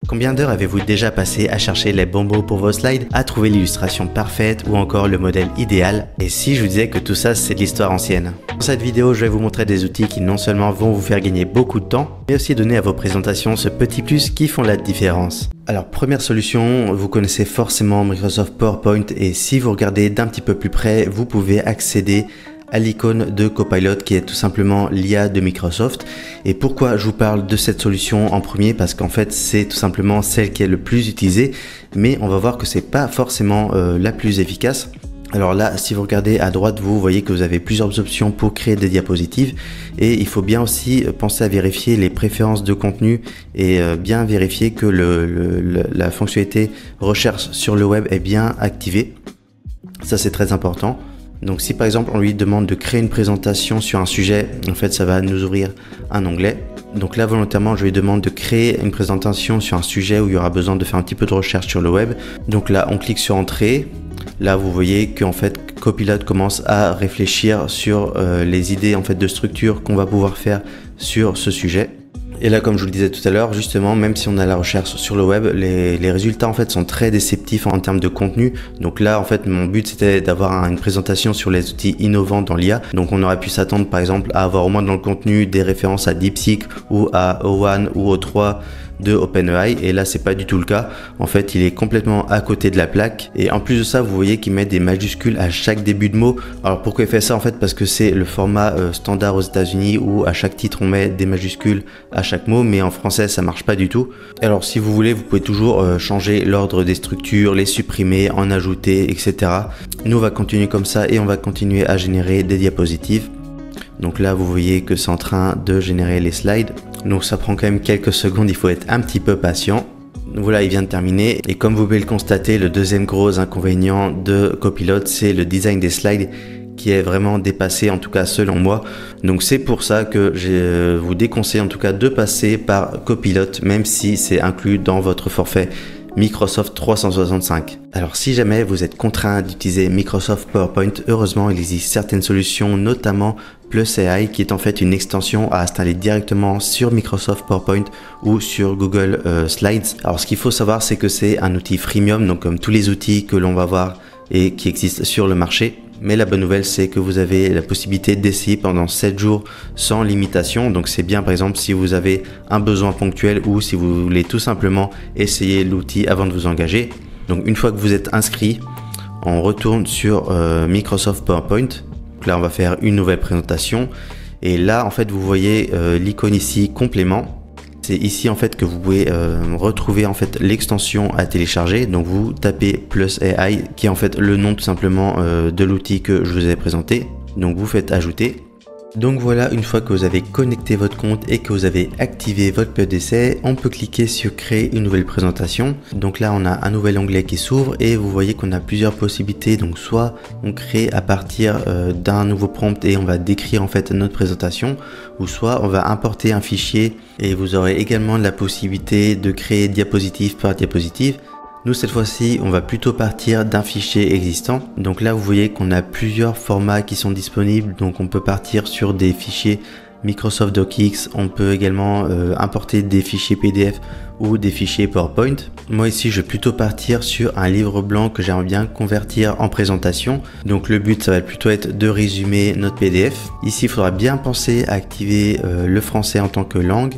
Combien d'heures avez-vous déjà passé à chercher les bons mots pour vos slides, à trouver l'illustration parfaite ou encore le modèle idéal? Et si je vous disais que tout ça c'est de l'histoire ancienne? Dans cette vidéo, je vais vous montrer des outils qui non seulement vont vous faire gagner beaucoup de temps, mais aussi donner à vos présentations ce petit plus qui font la différence. Alors première solution, vous connaissez forcément Microsoft PowerPoint et si vous regardez d'un petit peu plus près, vous pouvez accéder à l'icône de Copilot qui est tout simplement l'IA de Microsoft. Et pourquoi je vous parle de cette solution en premier? Parce qu'en fait c'est tout simplement celle qui est le plus utilisée, mais on va voir que c'est pas forcément la plus efficace. Alors là, si vous regardez à droite, vous voyez que vous avez plusieurs options pour créer des diapositives et il faut bien aussi penser à vérifier les préférences de contenu et bien vérifier que la fonctionnalité recherche sur le web est bien activée. Ça c'est très important. Donc si par exemple on lui demande de créer une présentation sur un sujet, en fait ça va nous ouvrir un onglet. Donc là volontairement je lui demande de créer une présentation sur un sujet où il y aura besoin de faire un petit peu de recherche sur le web. Donc là on clique sur entrée. Là vous voyez qu'en fait Copilot commence à réfléchir sur les idées en fait de structure qu'on va pouvoir faire sur ce sujet. Et là, comme je vous le disais tout à l'heure, justement, même si on a la recherche sur le web, les résultats en fait sont très déceptifs en termes de contenu. Donc là, en fait, mon but c'était d'avoir une présentation sur les outils innovants dans l'IA. Donc on aurait pu s'attendre par exemple à avoir au moins dans le contenu des références à DeepSeek ou à O1 ou O3 de OpenAI, et là c'est pas du tout le cas. En fait il est complètement à côté de la plaque et en plus de ça vous voyez qu'il met des majuscules à chaque début de mot. Alors pourquoi il fait ça? En fait parce que c'est le format standard aux États-Unis où à chaque titre on met des majuscules à chaque mot, mais en français ça marche pas du tout. Alors si vous voulez vous pouvez toujours changer l'ordre des structures, les supprimer, en ajouter, etc. Nous on va continuer comme ça et on va continuer à générer des diapositives. Donc là vous voyez que c'est en train de générer les slides. Donc ça prend quand même quelques secondes, il faut être un petit peu patient. Voilà, il vient de terminer. Et comme vous pouvez le constater, le deuxième gros inconvénient de Copilot, c'est le design des slides qui est vraiment dépassé, en tout cas selon moi. Donc c'est pour ça que je vous déconseille en tout cas de passer par Copilot, même si c'est inclus dans votre forfait Microsoft 365. Alors si jamais vous êtes contraint d'utiliser Microsoft PowerPoint, heureusement il existe certaines solutions, notamment Plus AI qui est en fait une extension à installer directement sur Microsoft PowerPoint ou sur Google Slides. Alors ce qu'il faut savoir c'est que c'est un outil freemium, donc comme tous les outils que l'on va voir et qui existent sur le marché. Mais la bonne nouvelle c'est que vous avez la possibilité d'essayer pendant 7 jours sans limitation. Donc c'est bien par exemple si vous avez un besoin ponctuel ou si vous voulez tout simplement essayer l'outil avant de vous engager. Donc une fois que vous êtes inscrit, on retourne sur Microsoft PowerPoint. Donc là on va faire une nouvelle présentation et là en fait vous voyez l'icône ici complément. C'est ici en fait que vous pouvez retrouver en fait l'extension à télécharger. Donc vous tapez Plus AI qui est en fait le nom tout simplement de l'outil que je vous ai présenté. Donc vous faites ajouter. Donc voilà, une fois que vous avez connecté votre compte et que vous avez activé votre période d'essai, on peut cliquer sur créer une nouvelle présentation. Donc là on a un nouvel onglet qui s'ouvre et vous voyez qu'on a plusieurs possibilités. Donc soit on crée à partir d'un nouveau prompt et on va décrire en fait notre présentation, ou soit on va importer un fichier et vous aurez également la possibilité de créer diapositive par diapositive. Nous cette fois-ci on va plutôt partir d'un fichier existant. Donc là vous voyez qu'on a plusieurs formats qui sont disponibles. Donc on peut partir sur des fichiers Microsoft DocX, on peut également importer des fichiers PDF ou des fichiers PowerPoint. Moi ici je vais plutôt partir sur un livre blanc que j'aimerais bien convertir en présentation. Donc le but ça va plutôt être de résumer notre PDF. Ici il faudra bien penser à activer le français en tant que langue.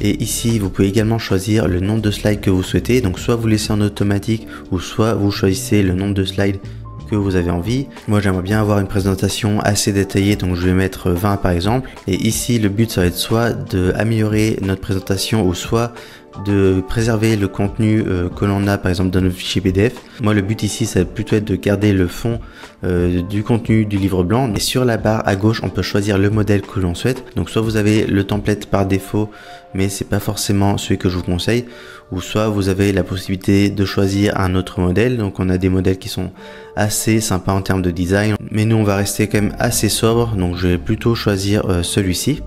Et ici vous pouvez également choisir le nombre de slides que vous souhaitez. Donc soit vous laissez en automatique ou soit vous choisissez le nombre de slides que vous avez envie. Moi j'aimerais bien avoir une présentation assez détaillée, donc je vais mettre 20 par exemple. Et ici le but ça va être soit d'améliorer notre présentation ou soit de préserver le contenu que l'on a par exemple dans nos fichiers PDF. Moi le but ici ça va plutôt être de garder le fond du contenu du livre blanc, et sur la barre à gauche on peut choisir le modèle que l'on souhaite. Donc soit vous avez le template par défaut mais c'est pas forcément celui que je vous conseille, ou soit vous avez la possibilité de choisir un autre modèle. Donc on a des modèles qui sont assez sympas en termes de design, mais nous on va rester quand même assez sobre, donc je vais plutôt choisir celui-ci.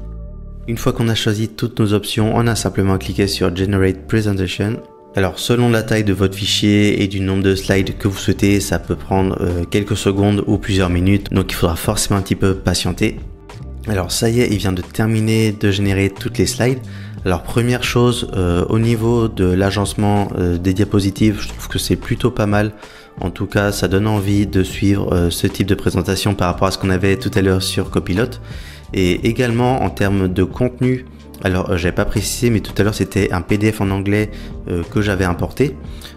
Une fois qu'on a choisi toutes nos options, on a simplement cliqué sur Generate Presentation. Alors selon la taille de votre fichier et du nombre de slides que vous souhaitez, ça peut prendre quelques secondes ou plusieurs minutes, donc il faudra forcément un petit peu patienter. Alors ça y est, il vient de terminer de générer toutes les slides. Alors première chose, au niveau de l'agencement des diapositives, je trouve que c'est plutôt pas mal. En tout cas, ça donne envie de suivre ce type de présentation par rapport à ce qu'on avait tout à l'heure sur Copilot. Et également en termes de contenu, alors j'avais pas précisé, mais tout à l'heure c'était un PDF en anglais que j'avais importé.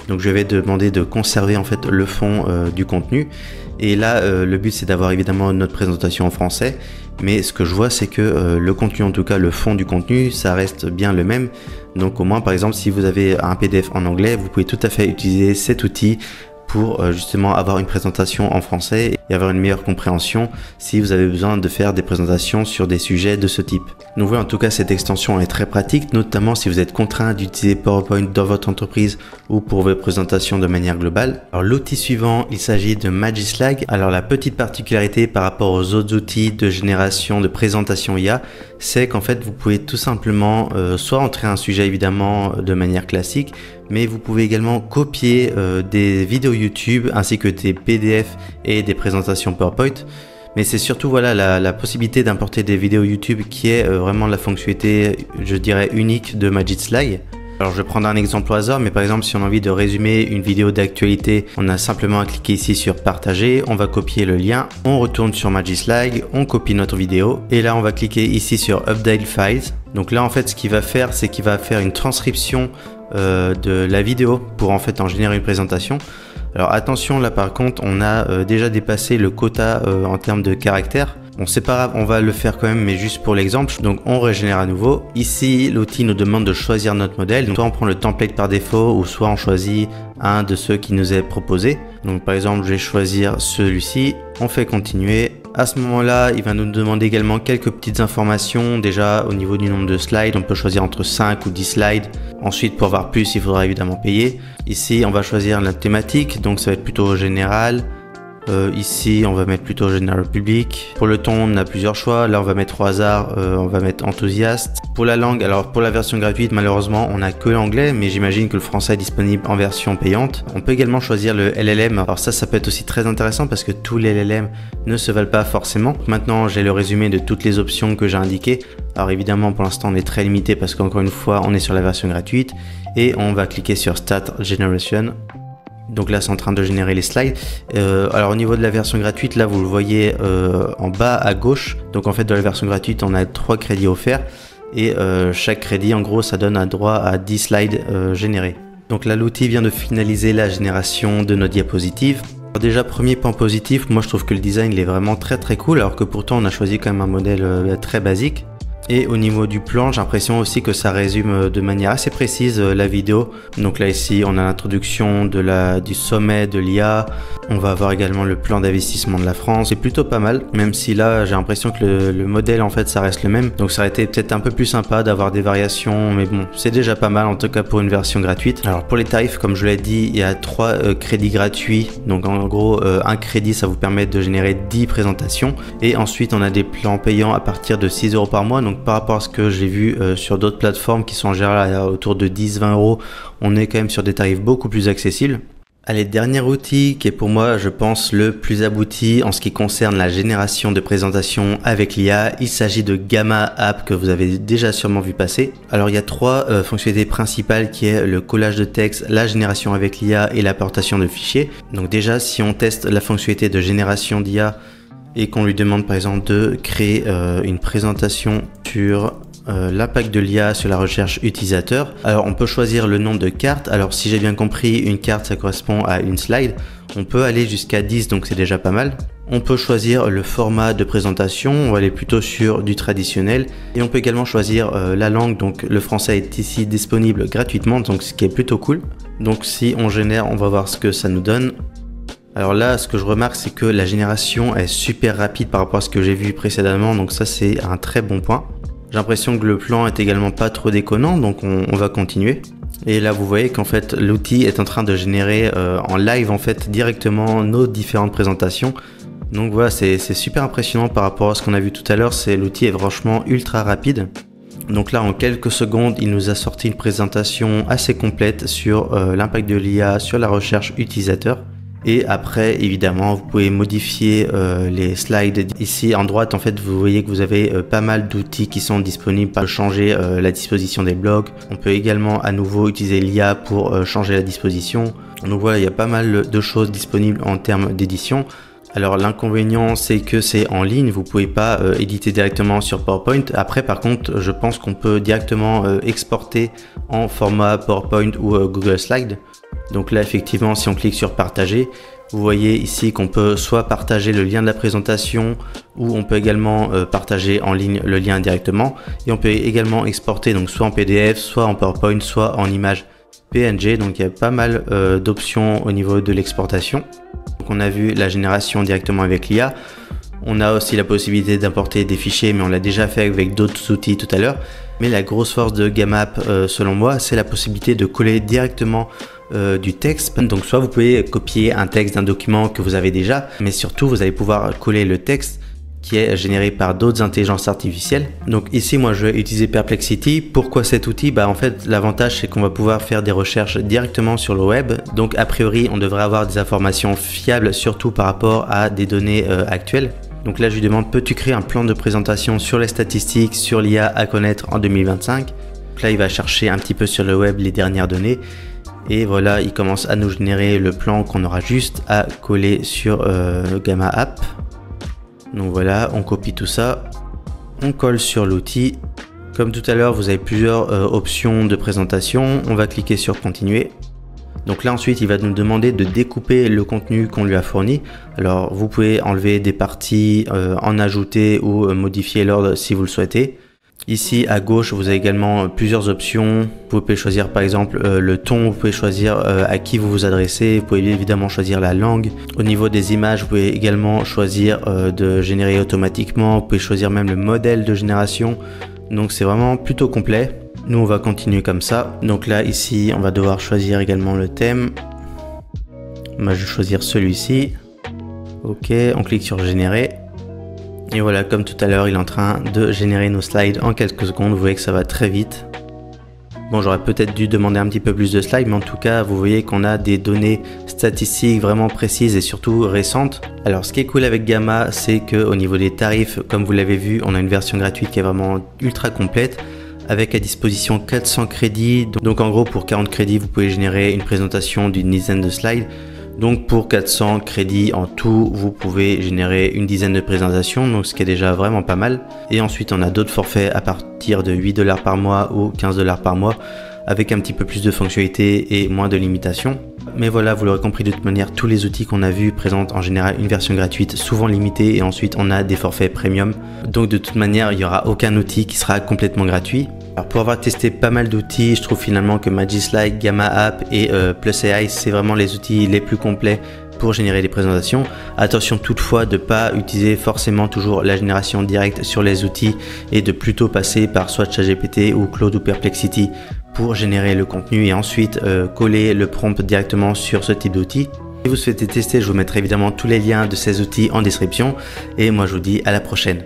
Donc je vais demander de conserver en fait le fond du contenu. Et là, le but c'est d'avoir évidemment notre présentation en français. Mais ce que je vois, c'est que le contenu, en tout cas le fond du contenu, ça reste bien le même. Donc au moins, par exemple, si vous avez un PDF en anglais, vous pouvez tout à fait utiliser cet outil pour justement avoir une présentation en français et avoir une meilleure compréhension si vous avez besoin de faire des présentations sur des sujets de ce type. Donc voilà, en tout cas cette extension est très pratique, notamment si vous êtes contraint d'utiliser PowerPoint dans votre entreprise ou pour vos présentations de manière globale. Alors l'outil suivant, il s'agit de Magislide. Alors la petite particularité par rapport aux autres outils de génération de présentation IA, c'est qu'en fait vous pouvez tout simplement soit entrer un sujet évidemment de manière classique, mais vous pouvez également copier des vidéos YouTube ainsi que des PDF et des présentations PowerPoint. Mais c'est surtout voilà la possibilité d'importer des vidéos YouTube qui est vraiment la fonctionnalité, je dirais, unique de Magislide. Alors je vais prendre un exemple au hasard, mais par exemple si on a envie de résumer une vidéo d'actualité, on a simplement à cliquer ici sur partager, on va copier le lien, on retourne sur Magislide, on copie notre vidéo et là on va cliquer ici sur Update Files. Donc là en fait ce qu'il va faire, c'est qu'il va faire une transcription de la vidéo pour en fait en générer une présentation. Alors attention, là par contre on a déjà dépassé le quota en termes de caractères. Bon, c'est pas grave, on va le faire quand même, mais juste pour l'exemple. Donc on régénère à nouveau. Ici l'outil nous demande de choisir notre modèle. Donc soit on prend le template par défaut ou soit on choisit un de ceux qui nous est proposé. Donc par exemple je vais choisir celui-ci, on fait continuer. À ce moment-là, il va nous demander également quelques petites informations. Déjà au niveau du nombre de slides, on peut choisir entre 5 ou 10 slides. Ensuite, pour avoir plus, il faudra évidemment payer. Ici, on va choisir la thématique, donc ça va être plutôt général. Ici, on va mettre plutôt général public. Pour le ton, on a plusieurs choix. Là, on va mettre au hasard, on va mettre enthousiaste. Pour la langue, alors pour la version gratuite, malheureusement, on n'a que l'anglais, mais j'imagine que le français est disponible en version payante. On peut également choisir le LLM. Alors ça peut être aussi très intéressant parce que tous les LLM ne se valent pas forcément. Maintenant, j'ai le résumé de toutes les options que j'ai indiquées. Alors évidemment, pour l'instant, on est très limité parce qu'encore une fois, on est sur la version gratuite et on va cliquer sur Start Generation. Donc là c'est en train de générer les slides. Alors au niveau de la version gratuite, là vous le voyez en bas à gauche. Donc en fait dans la version gratuite on a 3 crédits offerts. Et chaque crédit en gros ça donne un droit à 10 slides générés. Donc là l'outil vient de finaliser la génération de nos diapositives. Alors déjà premier point positif, moi je trouve que le design il est vraiment très cool. Alors que pourtant on a choisi quand même un modèle très basique. Et au niveau du plan, j'ai l'impression aussi que ça résume de manière assez précise la vidéo. Donc là ici, on a l'introduction du sommet de l'IA. On va avoir également le plan d'investissement de la France. C'est plutôt pas mal, même si là, j'ai l'impression que le modèle, en fait, ça reste le même. Donc ça aurait été peut-être un peu plus sympa d'avoir des variations, mais bon, c'est déjà pas mal, en tout cas pour une version gratuite. Alors pour les tarifs, comme je l'ai dit, il y a 3 crédits gratuits. Donc en gros, un crédit, ça vous permet de générer 10 présentations. Et ensuite, on a des plans payants à partir de 6 € par mois. Donc par rapport à ce que j'ai vu sur d'autres plateformes qui sont en général autour de 10-20 €, on est quand même sur des tarifs beaucoup plus accessibles. Allez, dernier outil qui est pour moi, je pense, le plus abouti en ce qui concerne la génération de présentations avec l'IA. Il s'agit de Gamma App que vous avez déjà sûrement vu passer. Alors il y a 3 fonctionnalités principales qui est le collage de texte, la génération avec l'IA et l'importation de fichiers. Donc déjà, si on teste la fonctionnalité de génération d'IA, et qu'on lui demande par exemple de créer une présentation sur l'impact de l'IA sur la recherche utilisateur. Alors on peut choisir le nombre de cartes. Alors si j'ai bien compris, une carte ça correspond à une slide. On peut aller jusqu'à 10, donc c'est déjà pas mal. On peut choisir le format de présentation, on va aller plutôt sur du traditionnel. Et on peut également choisir la langue, donc le français est ici disponible gratuitement, donc ce qui est plutôt cool. Donc si on génère, on va voir ce que ça nous donne. Alors là, ce que je remarque, c'est que la génération est super rapide par rapport à ce que j'ai vu précédemment, donc ça c'est un très bon point. J'ai l'impression que le plan est également pas trop déconnant, donc on va continuer. Et là vous voyez qu'en fait l'outil est en train de générer en live en fait directement nos différentes présentations. Donc voilà, c'est super impressionnant par rapport à ce qu'on a vu tout à l'heure. L'outil est franchement ultra rapide. Donc là en quelques secondes il nous a sorti une présentation assez complète sur l'impact de l'IA sur la recherche utilisateur. Et après, évidemment, vous pouvez modifier les slides. Ici, en droite, en fait, vous voyez que vous avez pas mal d'outils qui sont disponibles pour changer la disposition des blocs. On peut également à nouveau utiliser l'IA pour changer la disposition. Donc voilà, il y a pas mal de choses disponibles en termes d'édition. Alors l'inconvénient, c'est que c'est en ligne, vous pouvez pas éditer directement sur PowerPoint. Après, par contre, je pense qu'on peut directement exporter en format PowerPoint ou Google Slide. Donc là, effectivement, si on clique sur partager, vous voyez ici qu'on peut soit partager le lien de la présentation ou on peut également partager en ligne le lien directement. Et on peut également exporter donc soit en PDF, soit en PowerPoint, soit en image PNG. Donc il y a pas mal d'options au niveau de l'exportation. Donc on a vu la génération directement avec l'IA. On a aussi la possibilité d'importer des fichiers, mais on l'a déjà fait avec d'autres outils tout à l'heure. Mais la grosse force de Gamma selon moi, c'est la possibilité de coller directement du texte. Donc soit vous pouvez copier un texte d'un document que vous avez déjà, mais surtout vous allez pouvoir coller le texte qui est généré par d'autres intelligences artificielles. Donc ici moi je vais utiliser Perplexity. Pourquoi cet outil? En fait l'avantage c'est qu'on va pouvoir faire des recherches directement sur le web. Donc a priori on devrait avoir des informations fiables, surtout par rapport à des données actuelles. Donc là je lui demande, peux-tu créer un plan de présentation sur les statistiques, sur l'IA à connaître en 2025? Donc là il va chercher un petit peu sur le web les dernières données. Et voilà, il commence à nous générer le plan qu'on aura juste à coller sur Gamma App. Donc voilà, on copie tout ça, on colle sur l'outil. Comme tout à l'heure, vous avez plusieurs options de présentation. On va cliquer sur continuer. Donc là ensuite, il va nous demander de découper le contenu qu'on lui a fourni. Alors vous pouvez enlever des parties, en ajouter ou modifier l'ordre si vous le souhaitez. Ici à gauche, vous avez également plusieurs options. Vous pouvez choisir par exemple le ton, vous pouvez choisir à qui vous vous adressez, vous pouvez évidemment choisir la langue. Au niveau des images, vous pouvez également choisir de générer automatiquement, vous pouvez choisir même le modèle de génération. Donc c'est vraiment plutôt complet. Nous on va continuer comme ça. Donc là ici, on va devoir choisir également le thème. Moi je vais choisir celui-ci. Ok, on clique sur générer. Et voilà, comme tout à l'heure, il est en train de générer nos slides en quelques secondes. Vous voyez que ça va très vite. Bon, j'aurais peut-être dû demander un petit peu plus de slides, mais en tout cas, vous voyez qu'on a des données statistiques vraiment précises et surtout récentes. Alors, ce qui est cool avec Gamma, c'est qu'au niveau des tarifs, comme vous l'avez vu, on a une version gratuite qui est vraiment ultra complète, avec à disposition 400 crédits. Donc en gros, pour 40 crédits, vous pouvez générer une présentation d'une dizaine de slides. Donc pour 400 crédits en tout, vous pouvez générer une dizaine de présentations, donc ce qui est déjà vraiment pas mal. Et ensuite, on a d'autres forfaits à partir de 8 $ par mois ou 15 $ par mois, avec un petit peu plus de fonctionnalités et moins de limitations. Mais voilà, vous l'aurez compris, de toute manière, tous les outils qu'on a vus présentent en général une version gratuite, souvent limitée, et ensuite on a des forfaits premium. Donc de toute manière, il n'y aura aucun outil qui sera complètement gratuit. Alors pour avoir testé pas mal d'outils, je trouve finalement que Magislide, Gamma App et Plus AI, c'est vraiment les outils les plus complets pour générer des présentations. Attention toutefois de ne pas utiliser forcément toujours la génération directe sur les outils et de plutôt passer par soit ChatGPT ou Claude ou Perplexity pour générer le contenu et ensuite coller le prompt directement sur ce type d'outil. Si vous souhaitez tester, je vous mettrai évidemment tous les liens de ces outils en description et moi je vous dis à la prochaine.